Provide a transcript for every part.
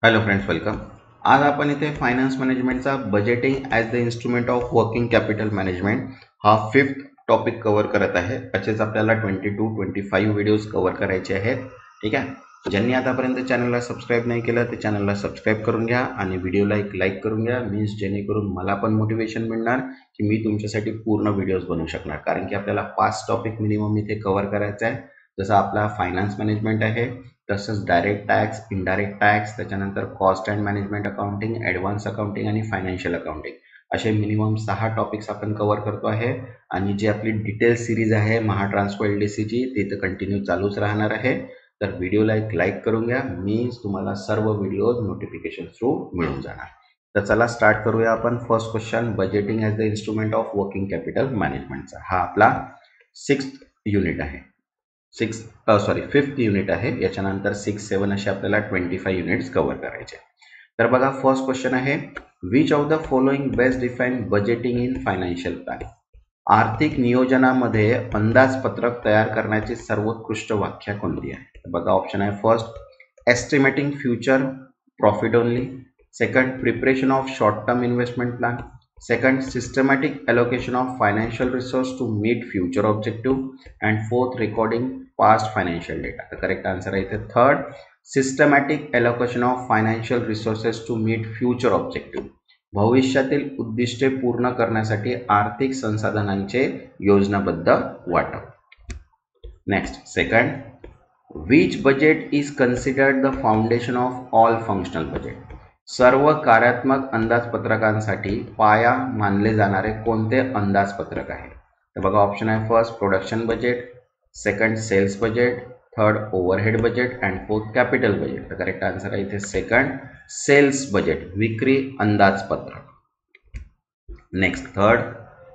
Hello friends, welcome. आज आपण इथे फायनान्स मॅनेजमेंटचा budgeting as the instrument of working capital management हा 5th टॉपिक कव्हर करत आहे. असेच आपल्याला 22-25 व्हिडिओज कव्हर करायचे आहेत. ठीक आहे. ज्यांनी आतापर्यंत चॅनलला सबस्क्राईब नाही केलं ते चॅनलला सबस्क्राईब करून घ्या आणि व्हिडिओला एक लाईक करून घ्या. मीन्स जेणेकरून मला पण मोटिवेशन मिळणार की मी तुमच्यासाठी पूर्ण व्हिडिओज बनवू शकणार, कारण की आपल्याला 5 टॉपिक मिनिमम इथे कव्हर करायचं आहे. जसं आपला फायनान्स मॅनेजमेंट आहे, तसंच डायरेक्ट टॅक्स, इनडायरेक्ट टॅक्स, त्याच्यानंतर cost and management accounting, advance accounting आणि फायनान्शियल अकाउंटिंग असे मिनिमम 6 टॉपिक्स आपण कव्हर करतो आहे. आणि जी आपली डिटेल सिरीज आहे महाट्रान्सफो एलडीसीची ती तर कंटिन्यू चालूच राहणार आहे. तर व्हिडिओला एक लाईक करून घ्या, मीन्स तुम्हाला सर्व व्हिडिओज नोटिफिकेशन थ्रू मिळून जाणार. तर चला स्टार्ट करूया आपण. First question, budgeting as the instrument of working capital मॅनेजमेंटचा हा आपला 6th युनिट आहे. 5th युनिट आहे. याच्यानंतर 6-7 असे आपल्याला 25 युनिट्स कव्हर करायचे. तर बघा, फर्स्ट क्वेश्चन आहे, which of the following best define budgeting in financial planning. आर्थिक नियोजनामध्ये अंदाजपत्रक तयार करण्याची सर्वोत्कृष्ट व्याख्या कोणती आहे? बघा, ऑप्शन आहे first estimating future profit only, second preparation of short term investment plan, second systematic allocation of financial resource to meet future objective, and fourth recording past financial data. The correct answer is the third, systematic allocation of financial resources to meet future objective. भविष्यातील उद्दिष्टे पूर्ण करण्यासाठी आर्थिक संसाधनांचे योजनाबद्ध वाटप. Next, second, which budget is considered the foundation of all functional budget. सर्व कार्यात्मक अंदाजपत्रकांसाठी पाया मानले जाणारे कोणते अंदाजपत्रक आहे? तर बघा, ऑप्शन आहे first production budget, second sales budget, third overhead budget and fourth capital budget. तर करेक्ट आन्सर आहे इथे सेकंड, सेल्स बजेट, विक्री अंदाजपत्रक. Next, third,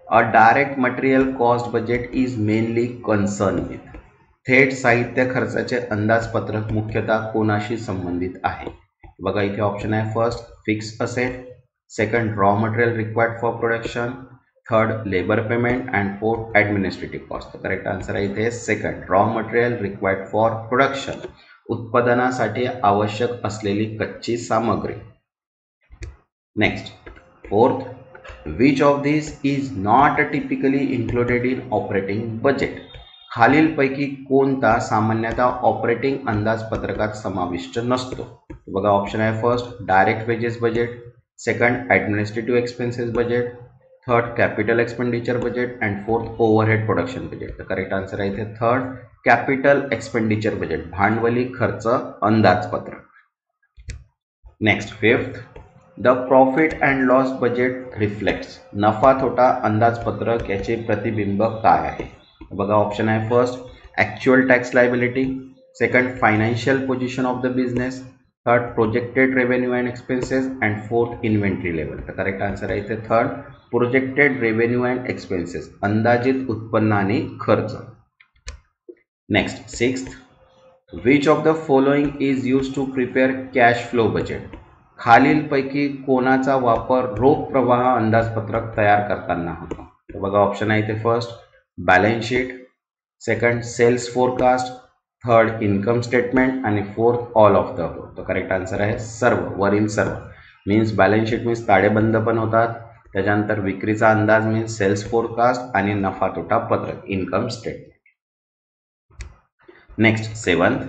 a direct material cost budget is mainly concern with. थेट साहित्य खर्चाचे अंदाजपत्रक मुख्यतः कोणाशी संबंधित आहे? बघा, इथे ऑप्शन आहे first fix asset, second raw material required for production, third labour payment and fourth administrative cost. Correct answer आहे इथे second, raw material required for production, उत्पादनासाठी आवश्यक असलेली कच्ची सामग्री. Next, fourth, which of this is not typically included in operating budget. खालीलपैकी कोणता सामान्यतः ऑपरेटिंग अंदाजपत्रकात समाविष्ट नसतो? बघा, ऑप्शन आहे first direct wages budget, second administrative expenses budget, third capital expenditure budget and fourth overhead production budget. तर correct answer आहे इथे थर्ड, कॅपिटल एक्सपेंडिचर बजेट, भांडवली खर्च अंदाजपत्रक. Next, fifth, the profit and loss budget reflects. नफा तोटा अंदाजपत्रक याचे प्रतिबिंब काय आहे? बघा, ऑप्शन आहे first actual tax liability, second financial position of the business, third projected revenue and expenses and fourth inventory level. तर करेक्ट आन्सर आहे इथे third, projected revenue and expenses, अंदाजित उत्पन्न आणि खर्च. Next, sixth, which of the following is use to prepare cash flow budget. खालीलपैकी कोणाचा वापर रोख प्रवाह अंदाजपत्रक तयार करताना होतो? तर बघा, ऑप्शन आहे इथे first balance sheet, second sales forecast, third income statement आणि fourth all of the above. तर करेक्ट आन्सर आहे सर्व, वरील सर्व. मीन्स बॅलन्स शीट मीन्स ताळेबंद पण होतात, त्याच्यानंतर विक्रीचा अंदाज मीन्स सेल्स फोरकास्ट आणि नफा तोटा पत्रक income statement. Next, seventh,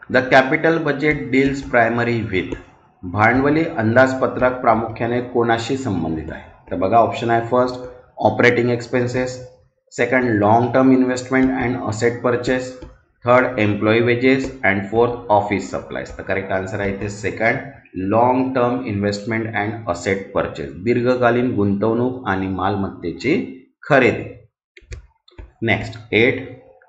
the capital budget deals primary with. भांडवली अंदाजपत्रक प्रामुख्याने कोणाशी संबंधित आहे? तर बघा, ऑप्शन आहे first operating expenses, second long term investment and asset purchase, third employee wages and fourth office supplies. तर करेक्ट आन्सर आहे इथे second, long term investment and asset purchase, दीर्घकालीन गुंतवणूक आणि मालमत्तेची खरेदी. Next, 8,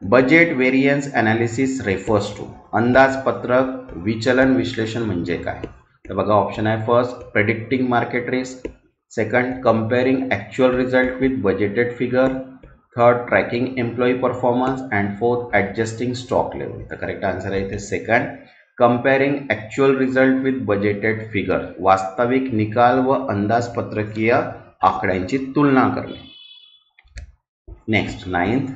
budget variance analysis refers to. अंदाजपत्रक विचलन विश्लेषण म्हणजे काय? तर बघा, ऑप्शन आहे first predicting market risk, second comparing actual result with budgeted figure, third tracking employee performance and fourth adjusting stock level. तर करेक्ट आन्सर आहे इथे second, comparing actual result with budgeted figure, वास्तविक निकाल व अंदाजपत्रकीय आकड्यांची तुलना करणे. Next, 9th,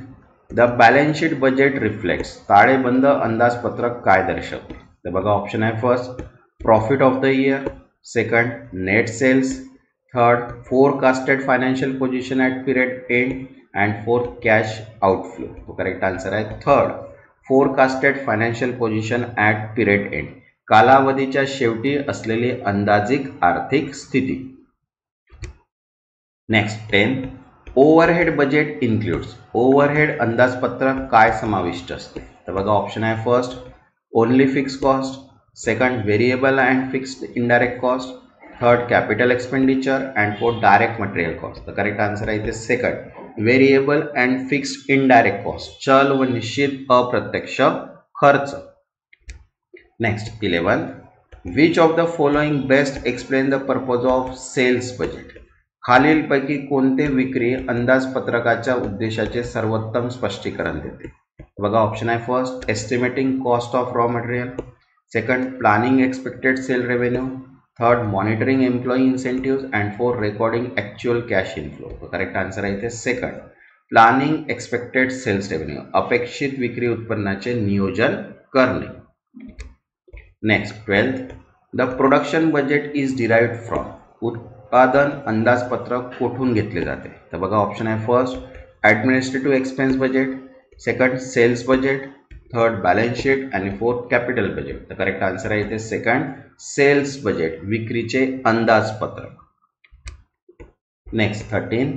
the balance sheet budget reflects. ताळेबंद अंदाजपत्रक काय दर्शवते? तर बघा, ऑप्शन आहे first profit of the year, second net sales, third forecasted financial position at period end, and fourth cash outflow. तो करेक्ट आन्सर आहे third, forecasted financial position at period end, कालावधीच्या शेवटी असलेली अंदाजित आर्थिक स्थिती. Next 10, overhead budget includes, overhead अंदाजपत्रक काय समाविष्ट असते? तर बघा ऑप्शन आहे first only fix cost, second variable and fixed indirect cost, third capital expenditure, and fourth direct material cost. The correct answer is second variable and fixed indirect cost, चल व निश्चित अप्रत्यक्ष खर्च. Next 11, which of the following best explain the purpose of sales budget? खालीलपैकी कोणते विक्री अंदाजपत्रकाच्या उद्देशाचे सर्वोत्तम स्पष्टीकरण देते? बघा ऑप्शन आहे first estimating cost of raw material, second planning expected sale revenue, third monitoring employee incentives, and fourth recording actual cash inflow. The correct answer is second planning expected sales revenue, अपेक्षित विक्री उत्पन्नाचे नियोजन करणे. Next 12th, the production budget is derived from, उत्पादन अंदाजपत्रक कोठून घेतले जाते? तर बघा ऑप्शन आहे first administrative expense budget, second sales budget, third balance sheet, आणि फोर्थ कॅपिटल बजेट. तर करेक्ट आन्सर आहे इथे सेकंड सेल्स बजेट, विक्रीचे अंदाजपत्रक. Next 13,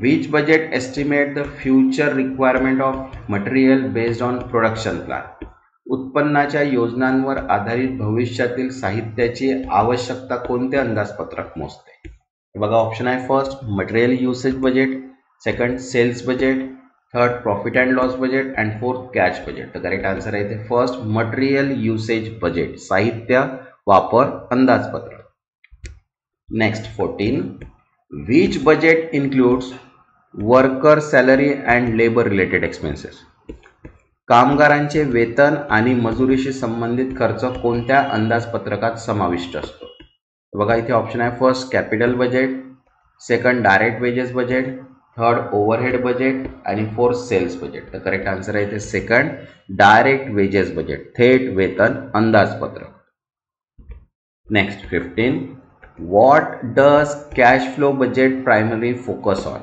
which budget estimate the future requirement of material based on production plan, उत्पन्नाच्या योजनांवर आधारित भविष्यातील साहित्याची आवश्यकता कोणते अंदाजपत्रक मोजते? बघा ऑप्शन आहे first material usage budget, second sales budget, third profit and loss budget, and fourth cash budget. तर करेक्ट आन्सर आहे इथे फर्स्ट मटेरियल युसेज बजेट, साहित्य वापर अंदाजपत्रक. Next 14, which budget includes worker salary and labour related expenses, कामगारांचे वेतन आणि मजुरीशी संबंधित खर्च कोणत्या अंदाजपत्रकात समाविष्ट असतो? बघा इथे ऑप्शन आहे first capital budget, second direct wages budget, third overhead budget, आणि फोर्थ सेल्स बजेट. तर करेक्ट आन्सर आहे इथे सेकंड डायरेक्ट वेजेस बजेट, थेट वेतन अंदाजपत्रक. Next 15, what does cash flow budget primary focus on,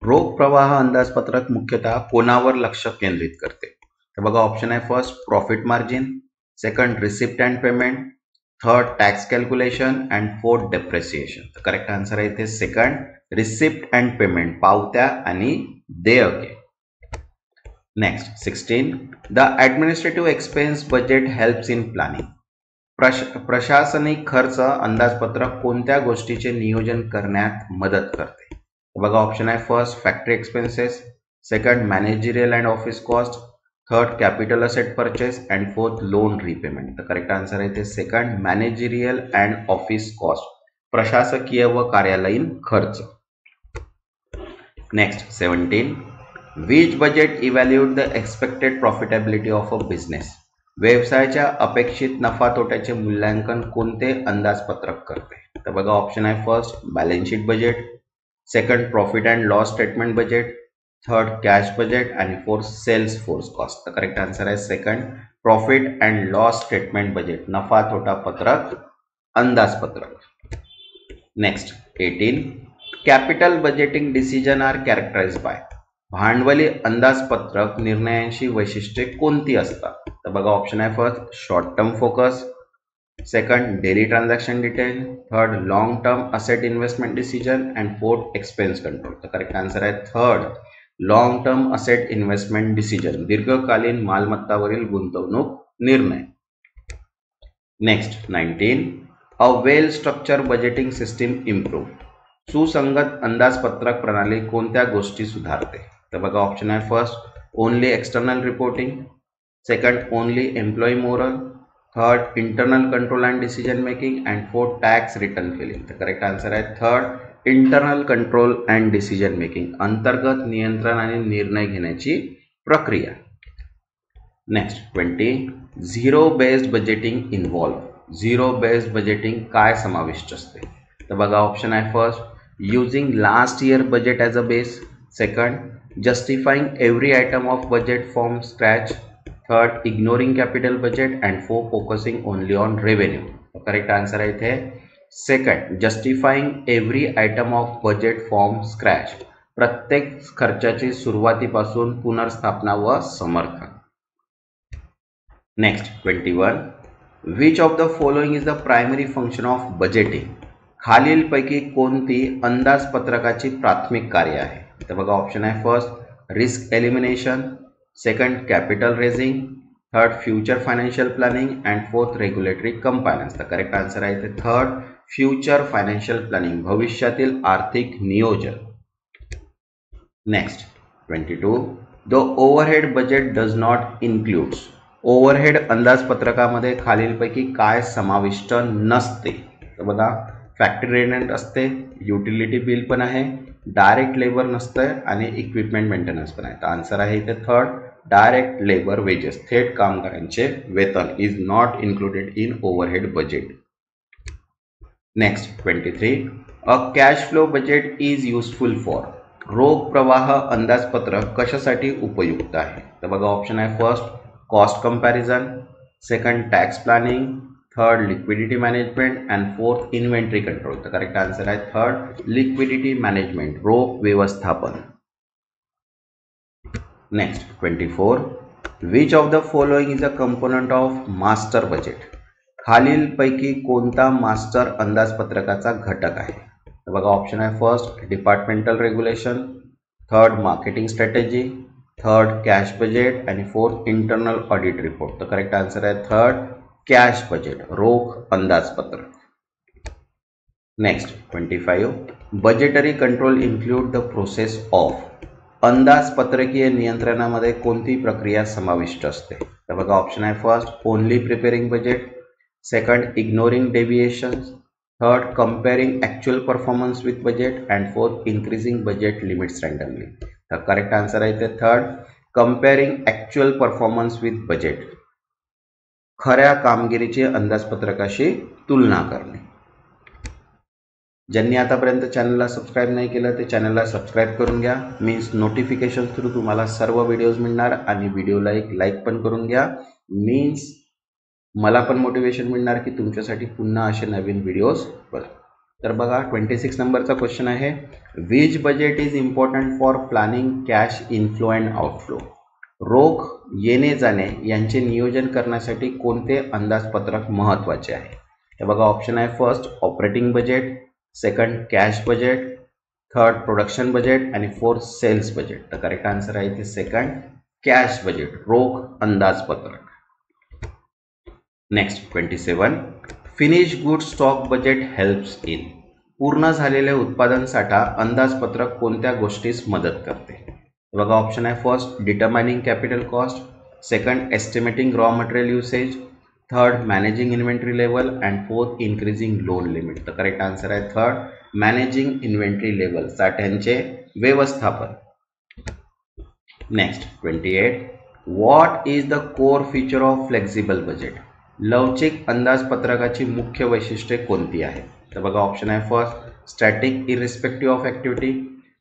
रोख प्रवाह अंदाजपत्रक मुख्यतः कोणावर लक्ष केंद्रित करते? तर बघा ऑप्शन आहे first profit margin, second receipt and payment, third tax calculation, and fourth depreciation. तर करेक्ट आन्सर आहे इथे सेकंड रिसिप्ट अँड पेमेंट, पावत्या आणि देयके. Next 16, the administrative expense budget helps in planning, प्रशासनिक खर्च अंदाजपत्रक कोणत्या गोष्टीचे नियोजन करण्यात मदत करते? बघा ऑप्शन आहे first factory expenses, second managerial and office cost, third capital asset purchase, and fourth loan repayment. तर करेक्ट आन्सर आहे ते second managerial and office cost, प्रशासकीय व कार्यालयीन खर्च. Next 17, which budget evaluate the expected profitability of a business, व्यवसायाच्या अपेक्षित नफा तोट्याचे मूल्यांकन कोणते अंदाजपत्रक करते? तर बघा ऑप्शन आहे first balance sheet budget, second profit and loss statement budget, third cash budget, आणि फोर्थ सेल्स फोर्स कॉस्ट. तर करेक्ट आन्सर आहे second profit and loss statement budget, नफा तोटा पत्रक अंदाजपत्रक. Next 18, capital budgeting decision are characterized by, भांडवली अंदाजपत्रक निर्णयांची वैशिष्ट्ये कोणती असतात? तर बघा ऑप्शन आहे first short term focus, second daily transaction detail, third long term asset investment decision, and fourth expense control. तर करेक्ट आन्सर आहे third long term asset investment decision, दीर्घकालीन मालमत्तावरील गुंतवणूक निर्णय. Next 19, a well structure budgeting system improve, सुसंगत अंदाजपत्रक प्रणाली कोणत्या गोष्टी सुधारते? तर बघा ऑप्शन आहे first only external reporting, second only employee moral, third internal control and decision making, and fourth tax return filing. तर करेक्ट आन्सर आहे third internal control and decision making, अंतर्गत नियंत्रण आणि निर्णय घेण्याची प्रक्रिया. Next 20, zero based budgeting involve, zero based budgeting काय समाविष्ट असते? तर बघा ऑप्शन आहे first using last year budget as a base, second justifying every item of budget from scratch, third ignoring capital budget end fourth focusing only on revenue. Correct answer आहे इथे second justifying every item of budget from scratch, प्रत्येक खर्चाची सुरुवातीपासून पुनर्स्थापना व समर्थन। Next 21 which of the following is the primary function of budgeting, खालीलपैकी कोणती अंदाजपत्रकाची प्राथमिक कार्य आहे? तर बघा ऑप्शन आहे first risk elimination, second capital raising, third future financial planning and fourth regulatory compliance. तर करेक्ट आन्सर आहे इथे थर्ड फ्युचर फायनान्शियल प्लॅनिंग, भविष्यातील आर्थिक नियोजन। Next 22 the overhead budget does not includes, overhead अंदाजपत्रकामध्ये खालीलपैकी काय समाविष्ट नसते? तर बघा फॅक्टरी रेंट असते, युटिलिटी बिल पण आहे, डायरेक्ट लेबर नसतंय आणि इक्विपमेंट मेंटेनन्स पण आहे। तर आन्सर आहे इथे थर्ड डायरेक्ट लेबर वेजेस, थेट कामगारांचे वेतन is not included in overhead budget. Next 23 a cash flow budget is useful for, रोख प्रवाह अंदाजपत्रक कशासाठी उपयुक्त आहे? तर बघा ऑप्शन आहे first cost comparison, second tax planning, third liquidity management and fourth inventory control. तर करेक्ट आन्सर आहे थर्ड लिक्विडिटी मॅनेजमेंट, रोख व्यवस्थापन। Next 24 which of the following is a component of master budget, खालीलपैकी कोणता मास्टर अंदाजपत्रकाचा घटक आहे? तर बघा ऑप्शन आहे first departmental regulation, third marketing strategy, third cash budget आणि फोर्थ इंटरनल ऑडिट रिपोर्ट। तर करेक्ट आन्सर आहे थर्ड कॅश बजेट, रोख अंदाजपत्रक। Next 25 budgetary control include the process of, अंदाजपत्रकीय नियंत्रणामध्ये कोणती प्रक्रिया समाविष्ट असते? तर बघा ऑप्शन आहे first only preparing budget, second ignoring deviations, third comparing actual performance with budget and fourth increasing budget limits randomly. तर करेक्ट आन्सर आहे इथे third comparing actual performance with budget, खऱ्या कामगिरीची अंदाजपत्रकाशी तुलना करणे। ज्यांनी आतापर्यंत चॅनलला सबस्क्राईब नाही केलं ते चॅनलला सबस्क्राईब करून घ्या, मीन्स नोटिफिकेशन थ्रू तुम्हाला सर्व व्हिडिओज मिळणार आणि व्हिडिओला एक लाईक पण करून घ्या, मीन्स मला पण मोटिवेशन मिळणार की तुमच्यासाठी पुन्हा असे नवीन व्हिडिओज बघा। तर बघा 26 नंबरचा क्वेश्चन आहे which budget is important for planning cash inflow and outflow, रोख येणे जाणे यांचे नियोजन करण्यासाठी कोणते अंदाजपत्रक महत्त्वाचे आहे? तर बघा ऑप्शन आहे first operating budget, second cash budget, third production budget आणि फोर्थ सेल्स बजेट। तर करेक्ट आन्सर आहे इथे सेकंड कॅश बजेट, रोख अंदाजपत्रक। Next 27 finish good stock budget helps in, पूर्ण झालेले उत्पादन साठा अंदाजपत्रक कोणत्या गोष्टीस मदत करते? बघा ऑप्शन आहे first determining capital cost, second estimating raw material usage, third managing inventory level and fourth increasing loan limit. तर करेक्ट आन्सर आहे थर्ड मॅनेजिंग इन्व्हेंटरी लेवल, साठ्यांचे व्यवस्थापन। Next 28 what is the core feature of flexible budget, लवचिक अंदाजपत्रकाची मुख्य वैशिष्ट्ये कोणती आहेत? तर बघा ऑप्शन आहे first static irrespective of activity,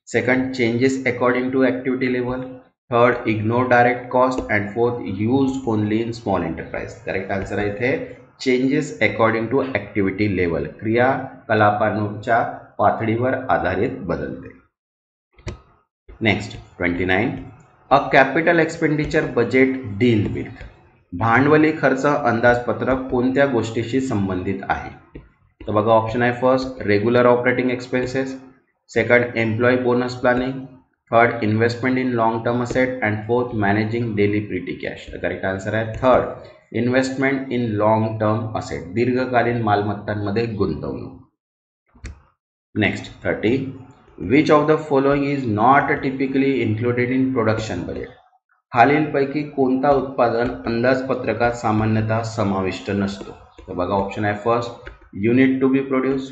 second changes according two activity level, third ignore direct cost and fourth use only in small enterprise. Correct answer आहे इथे changes according two activity level, क्रियाकलापांच्या पातळीवर आधारित बदलते। Next 29 a capital expenditure budget deal with, भांडवली खर्च अंदाजपत्रक कोणत्या गोष्टीशी संबंधित आहे? तर बघा ऑप्शन आहे first regular operating expenses, second employee bonus planning, third investment in long term asset and fourth managing daily pretty cash. तर करेक्ट आन्सर आहे third investment in long term asset, दीर्घकालीन मालमत्तांमध्ये गुंतवणूक। Next 30 which of the following is not typically included in production budget, खालीलपैकी कोणता उत्पादन अंदाजपत्रकात सामान्यतः समाविष्ट नसतो? तर बघा ऑप्शन आहे first unit to be produce,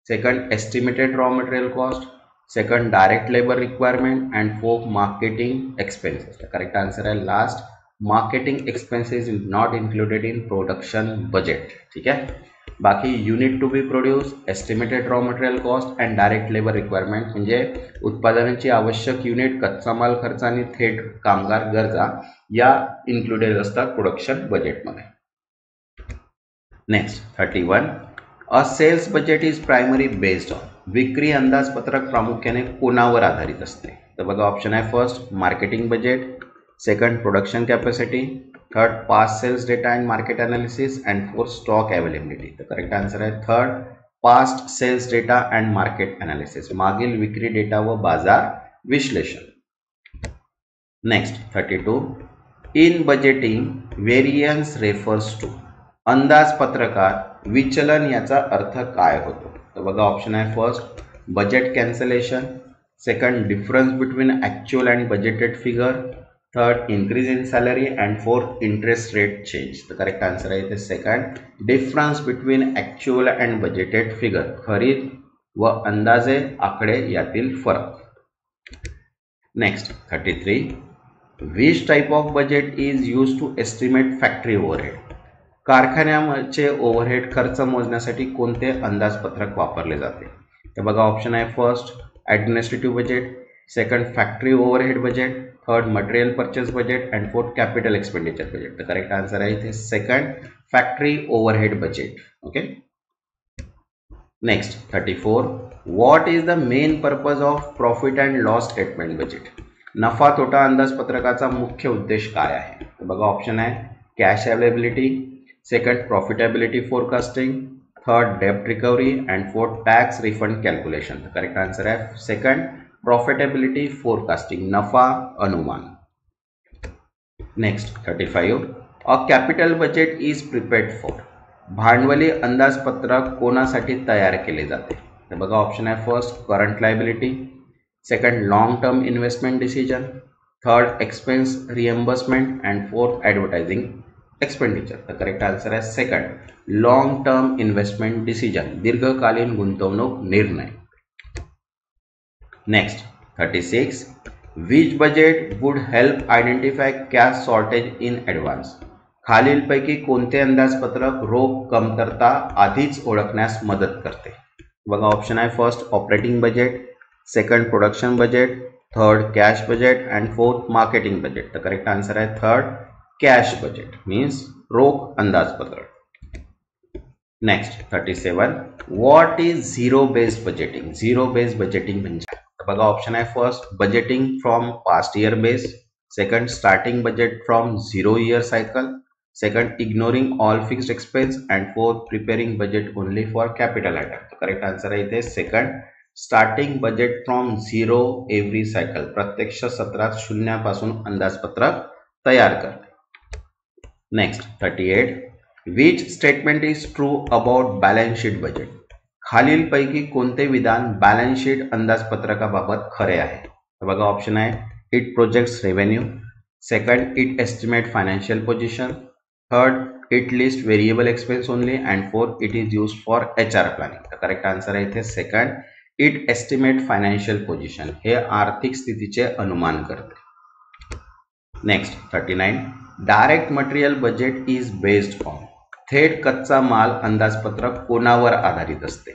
second estimated raw material cost, second direct labour requirement and fourth marketing expenses. तर करेक्ट आन्सर आहे last marketing expenses is not included in production budget. ठीक है. बाकी unit to be produce, estimated raw material cost and direct labour requirement म्हणजे उत्पादनाची आवश्यक unit, कच्चा माल खर्च आणि थेट कामगार गरजा या इन्क्लुडेड असतात प्रोडक्शन बजेटमध्ये. Next 31. A sales budget is primary based on. विक्री अंदाजपत्रक प्रामुख्याने कोणावर आधारित असते? तर बघा ऑप्शन आहे first marketing budget, second production capacity, third past sales data and market analysis and fourth stock availability. तर करेक्ट आन्सर आहे third past sales data and market analysis, मागील विक्री डेटा व बाजार विश्लेषण. Next 32. In budgeting variance refers to. अंदाजपत्रकात विचलन याचा अर्थ काय होतो? तर बघा ऑप्शन आहे first budget cancellation, second difference between actual and budgeted figure, third increase in salary and fourth interest rate change. तर करेक्ट आन्सर आहे इथे second difference between actual and budgeted figure, खरीद व अंदाजे आकडे यातील फरक. Next 33. Which type of budget is use to estimate factory overhead. कारखान्याचे ओव्हरहेड खर्च मोजण्यासाठी कोणते अंदाजपत्रक वापरले जाते? तर बघा ऑप्शन आहे first administrative budget, second factory overhead budget, third material purchase budget and fourth capital expenditure budget. तर करेक्ट आन्सर आहे इथे second factory overhead budget. Okay. Next 34. What is the main purpose of profit and loss statement budget. नफा तोटा अंदाजपत्रकाचा मुख्य उद्देश काय आहे? तर बघा ऑप्शन आहे cash availability, second profitability forecasting, third डेब्ट recovery and fourth tax refund calculation. तर करेक्ट आन्सर आहे सेकंड प्रॉफिटेबिलिटी फोरकास्टिंग, नफा अनुमान. Next 35. A capital budget is prepared for. भांडवली अंदाजपत्रक कोणासाठी तयार केले जाते? तर बघा ऑप्शन आहे first current liability, second long term investment decision, third expense reimbursement and fourth advertising expenditure. तर करेक्ट आन्सर आहे second long term investment decision, दीर्घकालीन गुंतवणूक निर्णय. Next 36. Which budget would help identify cash shortage in advance. खालीलपैकी कोणते अंदाजपत्रक रोख कमतरता आधीच ओळखण्यास मदत करते? बघा ऑप्शन आहे first operating budget, second production budget, third cash budget and fourth marketing budget. तर करेक्ट आन्सर आहे थर्ड कॅश बजेट मीन्स रोख अंदाजपत्रक. Next 37. What is zero based budgeting. Zero based budgeting म्हणजे बघा ऑप्शन आहे first budgeting from past year base, second starting budget from 0 year cycle, second ignoring all fixed expense and fourth preparing budget only for capital item. तो correct answer आहे इथे second starting budget from 0 every cycle, प्रत्यक्ष सत्रात शून्यापासून अंदाजपत्रक तयार करते. Next 38. Which statement is true about balance sheet budget. खालीलपैकी कोणते विधान बॅलन्स शीट अंदाजपत्रकाबाबत खरे आहे? तर बघा ऑप्शन आहे it projects revenue, second it estimate financial position, third it list variable expense only and fourth it is use for HR planning. तर correct answer आहे इथे second it estimate financial position, हे आर्थिक स्थितीचे अनुमान करते. Next 39. Direct material budget is based on. थेट कच्चा माल अंदाजपत्रक कोणावर आधारित असते?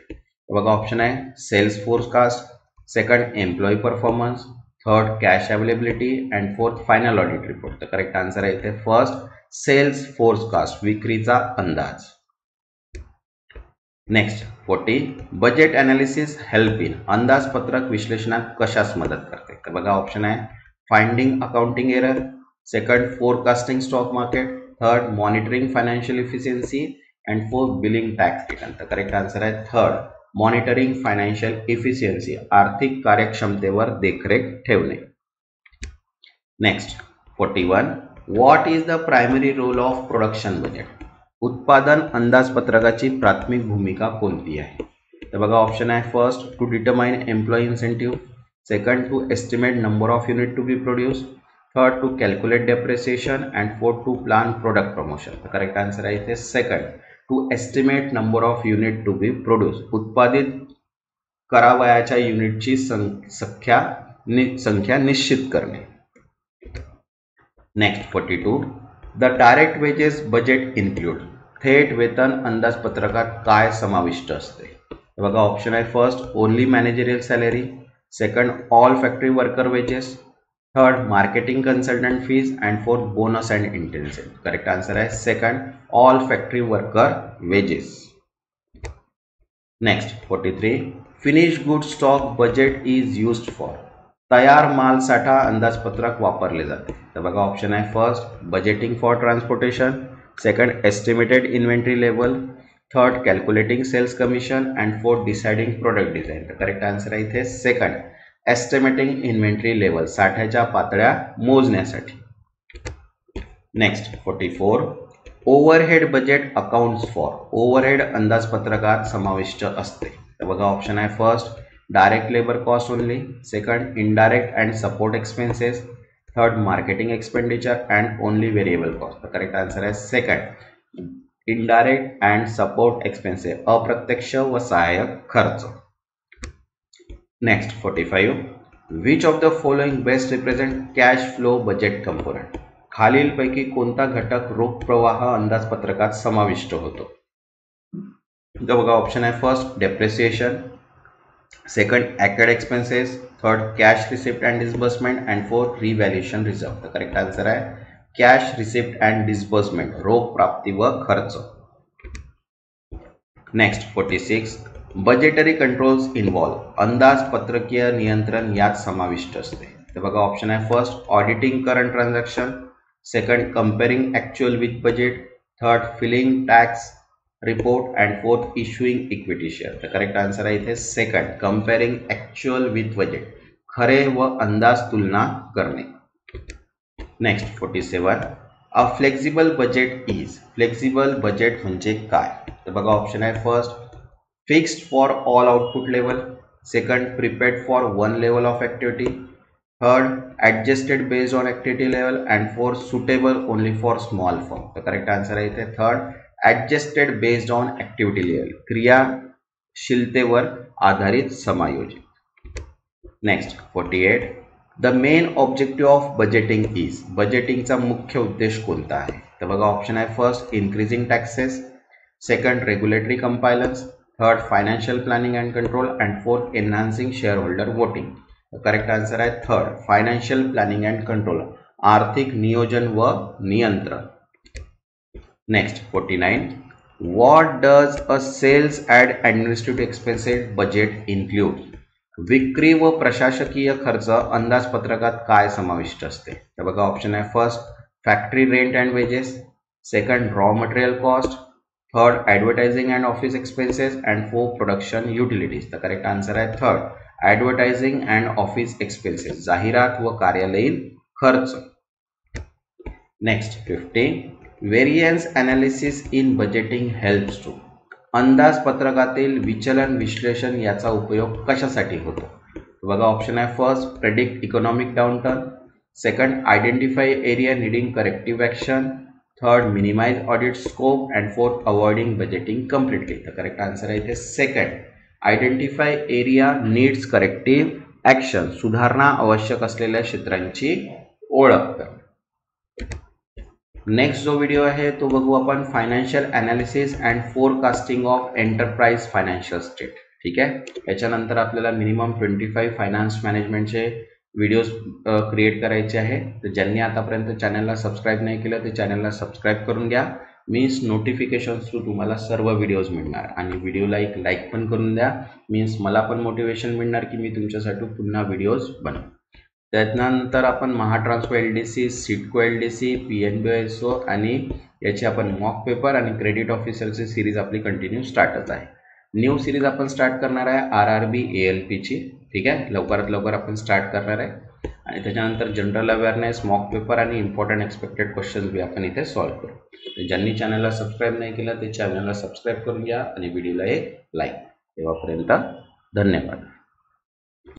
बघा ऑप्शन आहे sales forecast, second employee performance, third cash availability and fourth final audit report. तर करेक्ट आन्सर आहे इथे फर्स्ट सेल्स फोरकास्ट, विक्रीचा अंदाज. Next 40. Budget analysis help in. अंदाजपत्रक विश्लेषणात कशास मदत करते? तर बघा ऑप्शन आहे finding accounting error, second forecasting stock market, third monitoring financial efficiency and fourth billing tax return. तर करेक्ट आन्सर आहे थर्ड मॉनिटरिंग फायनान्शियल इफिशियन्सी, आर्थिक कार्यक्षमतेवर देखरेख ठेवणे. Next 41. What is the primary role of production budget. उत्पादन अंदाजपत्रकाची प्राथमिक भूमिका कोणती आहे? तर बघा ऑप्शन आहे first to determine employee incentive, second to estimate number of unit to be produce, third to calculate depreciation and fourth to plan product promotion. तर करेक्ट आन्सर आहे इथे second to estimate number of unit to be produce, उत्पादित करावयाच्या युनिटची संख्या निश्चित करणे. Next 42 the direct wages budget include थेट वेतन अंदाजपत्रकात काय समाविष्ट असते. बघा ऑप्शन आहे first only managerial salary, second all factory worker wages, third marketing consultant fees and fourth bonus and intensive. Correct answer आहे second all factory worker wages. Next 43 finish good stock budget is used for तयार माल साठा अंदाजपत्रक वापरले जाते. तर बघा option आहे first budgeting for transportation, second estimated inventory level, third calculating sales commission and fourth deciding product design. तर करेक्ट आन्सर आहे इथे सेकंड एस्टिमेटिंग इन्व्हेंटरी लेवल साठ्याच्या पातळ्या मोजण्यासाठी. Next 44 overhead budget accounts for overhead अंदाजपत्रकात समाविष्ट असते. तर बघा ऑप्शन आहे first direct labour cost only, second indirect and support expenses, third marketing expenditure and only variable cost. तर करेक्ट आन्सर आहे second indirect and support expenses अप्रत्यक्ष व सहाय्यक खर्च. Next 45 which of the following best represent cash flow budget component. खालीलपैकी कोणता घटक रोख प्रवाह अंदाजपत्रकात समाविष्ट होतो. तर बघा ऑप्शन आहे first depreciation, second acted expenses, third cash receipt and disbursement and fourth revaluation reserve. तर करेक्ट आन्सर आहे कॅश रिसिप्ट अँड डिस्बर्समेंट रोख प्राप्ती व खर्च. नेक्स्ट 46 बजेटरी कंट्रोल्स इन्व्हॉल्व अंदाजपत्रकीय नियंत्रण यात समाविष्ट असते. तर बघा ऑप्शन आहे first auditing current transaction, second comparing actual with budget, third filing tax report and fourth issuing equity share. तर करेक्ट आन्सर आहे इथे second comparing actual with budget खरे व अंदाज तुलना करणे. Next 47 a flexible budget is flexible budget म्हणजे काय. तर बघा ऑप्शन आहे first fixed for all output level, second prepaid for one level of activity, third adjusted based on activity level and fourth suitable only for small firm. तर correct answer आहे इथे third adjusted based on activity level क्रियाशीलतेवर आधारित समायोजित. Next 48 the main objective of budgeting is बजेटिंगचा मुख्य उद्देश कोणता आहे. तर बघा ऑप्शन आहे first increasing taxes, second regulatory compliance, third financial planning and control and fourth enhancing shareholder voting. Correct answer आहे third financial planning and control आर्थिक नियोजन व नियंत्रण. Next 49 what does a sales add administrative expenses budget include. विक्री व प्रशासकीय खर्च अंदाजपत्रकात काय समाविष्ट असते. तर बघा ऑप्शन आहे first factory rent and wages, second raw material cost, third advertising and office expenses and fourth production utilities. तर करेक्ट आन्सर आहे third advertising and office expenses जाहिरात व कार्यालयीन खर्च. Next 50 variance analysis in budgeting helps to अंदाजपत्रकातील विचलन विश्लेषण याचा उपयोग कशासाठी होतो. बघा ऑप्शन आहे first predict economic downturn, second identify area needing corrective action, third minimise audit scope and fourth avoiding budgeting completely. तर करेक्ट आन्सर आहे इथे second identify area needs corrective action सुधारणा आवश्यक असलेल्या क्षेत्रांची ओळख करणे. नेक्स्ट जो व्हिडिओ आहे तो बघू आपण financial analysis and forecasting of enterprise financial state. ठीक आहे, याच्यानंतर आपल्याला मिनिमम 25 फायनान्स मॅनेजमेंटचे व्हिडिओज क्रिएट करायचे आहे. तर ज्यांनी आतापर्यंत चॅनलला सबस्क्राईब नाही केलं ते चॅनलला सबस्क्राईब करून घ्या. मीन्स नोटिफिकेशन्स थ्रू तुम्हाला सर्व व्हिडिओज मिळणार आणि व्हिडिओला एक लाईक पण करून द्या. मीन्स मला पण मोटिवेशन मिळणार की मी तुमच्यासाठी पुन्हा व्हिडिओज बनवू. त्यानंतर आपण Mahatransco LDC, CIDCO LDC, PNBSO आणि याची आपण मॉक पेपर आणि क्रेडिट ऑफिसरची सिरीज आपली कंटिन्यू स्टार्टच आहे. न्यू सिरीज आपण स्टार्ट करणार आहे RRB ALPची. ठीक आहे, लवकरात लवकर आपण स्टार्ट करणार आहे आणि त्याच्यानंतर जनरल अवेअरनेस, मॉक पेपर आणि इम्पॉर्टंट एक्सपेक्टेड क्वेश्चन्स बी आपण इथे सॉल्व्ह करू. तर ज्यांनी चॅनलला सबस्क्राईब नाही केलं ते चॅनलला सबस्क्राईब करून घ्या आणि व्हिडिओला एक लाईक. तेव्हापर्यंत धन्यवाद.